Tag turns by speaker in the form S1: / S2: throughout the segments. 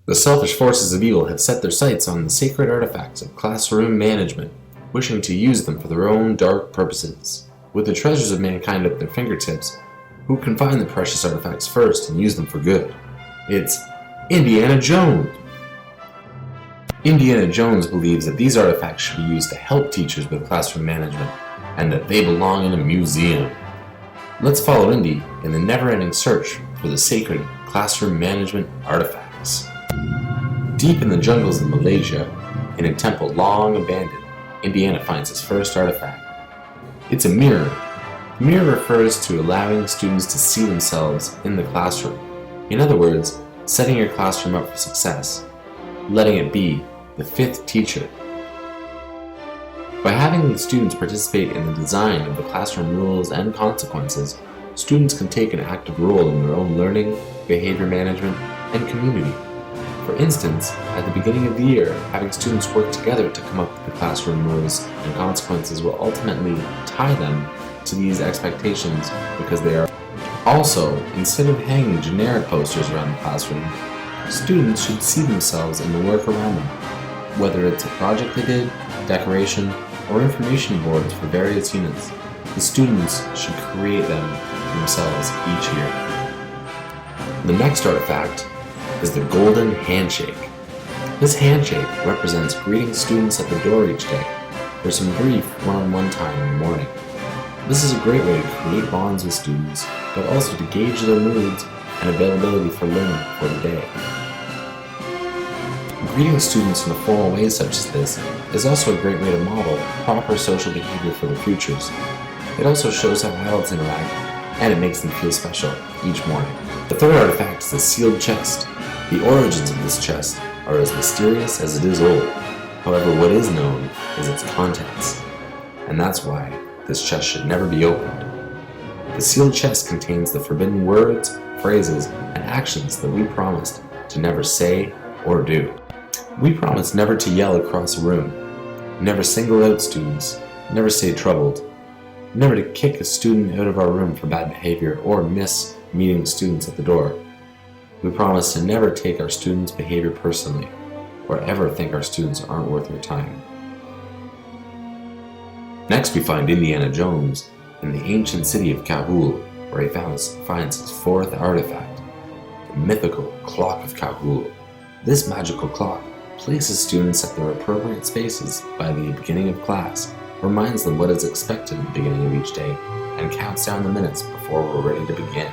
S1: The selfish forces of evil have set their sights on the sacred artifacts of classroom management, wishing to use them for their own dark purposes. With the treasures of mankind at their fingertips, who can find the precious artifacts first and use them for good? It's Indiana Jones! Indiana Jones believes that these artifacts should be used to help teachers with classroom management, and that they belong in a museum. Let's follow Indy in the never-ending search for the sacred classroom management artifacts. Deep in the jungles of Malaysia, in a temple long abandoned, Indiana finds his first artifact. It's a mirror. The mirror refers to allowing students to see themselves in the classroom. In other words, setting your classroom up for success, letting it be the fifth teacher. By having the students participate in the design of the classroom rules and consequences, students can take an active role in their own learning, behavior management, and community. For instance, at the beginning of the year, having students work together to come up with the classroom rules and consequences will ultimately tie them to these expectations because they are. Also, instead of hanging generic posters around the classroom, students should see themselves in the work around them, whether it's a project they did, decoration, or information boards for various units. The students should create them themselves each year. The next artifact is the Golden Handshake. This handshake represents greeting students at the door each day for some brief one-on-one time in the morning. This is a great way to create bonds with students, but also to gauge their moods and availability for learning for the day. Greeting students in a formal way such as this is also a great way to model proper social behavior for the futures. It also shows how adults interact, and it makes them feel special each morning. The third artifact is the sealed chest. The origins of this chest are as mysterious as it is old. However, what is known is its contents, and that's why this chest should never be opened. The sealed chest contains the forbidden words, phrases, and actions that we promised to never say or do. We promised never to yell across a room, never single out students, never say troubled, never to kick a student out of our room for bad behavior or miss meeting students at the door. We promise to never take our students' behavior personally, or ever think our students aren't worth your time. Next we find Indiana Jones in the ancient city of Kahul, where he finds his fourth artifact, the mythical Clock of Kahul. This magical clock places students at their appropriate spaces by the beginning of class, reminds them what is expected at the beginning of each day, and counts down the minutes before we're ready to begin.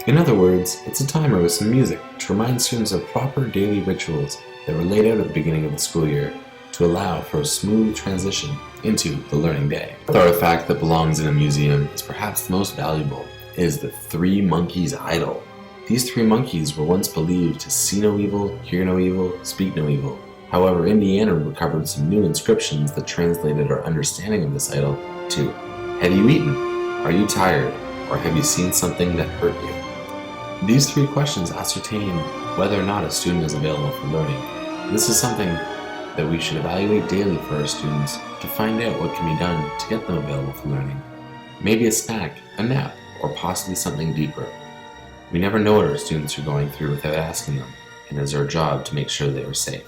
S1: In other words, it's a timer with some music to remind students of proper daily rituals that were laid out at the beginning of the school year to allow for a smooth transition into the learning day. The artifact that belongs in a museum is perhaps the most valuable. It is the Three Monkeys Idol. These three monkeys were once believed to see no evil, hear no evil, speak no evil. However, Indiana recovered some new inscriptions that translated our understanding of this idol to, "Have you eaten? Are you tired? Or have you seen something that hurt you?" These three questions ascertain whether or not a student is available for learning. This is something that we should evaluate daily for our students to find out what can be done to get them available for learning. Maybe a snack, a nap, or possibly something deeper. We never know what our students are going through without asking them, and it is our job to make sure they are safe.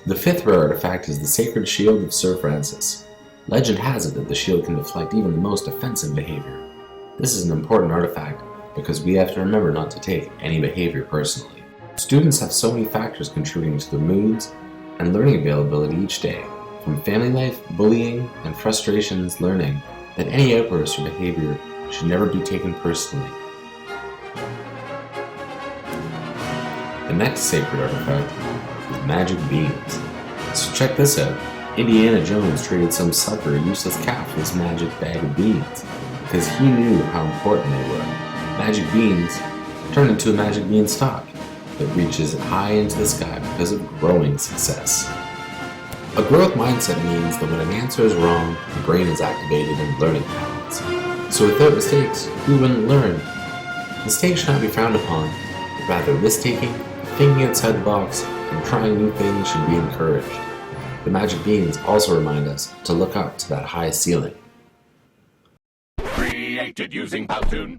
S1: The fifth rare artifact is the Sacred Shield of Sir Francis. Legend has it that the shield can deflect even the most offensive behavior. This is an important artifact because we have to remember not to take any behavior personally. Students have so many factors contributing to their moods and learning availability each day, from family life, bullying, and frustrations learning, that any outburst or behavior should never be taken personally. The next sacred artifact is magic beans. So check this out. Indiana Jones traded some sucker a useless cat for this magic bag of beans because he knew how important they were. Magic beans turn into a magic beanstalk that reaches high into the sky because of growing success. A growth mindset means that when an answer is wrong, the brain is activated and learning happens. So without mistakes, we wouldn't learn. Mistakes should not be frowned upon, but rather risk-taking, thinking outside the box, and trying new things should be encouraged. The magic beans also remind us to look up to that high ceiling.
S2: Created using Powtoon.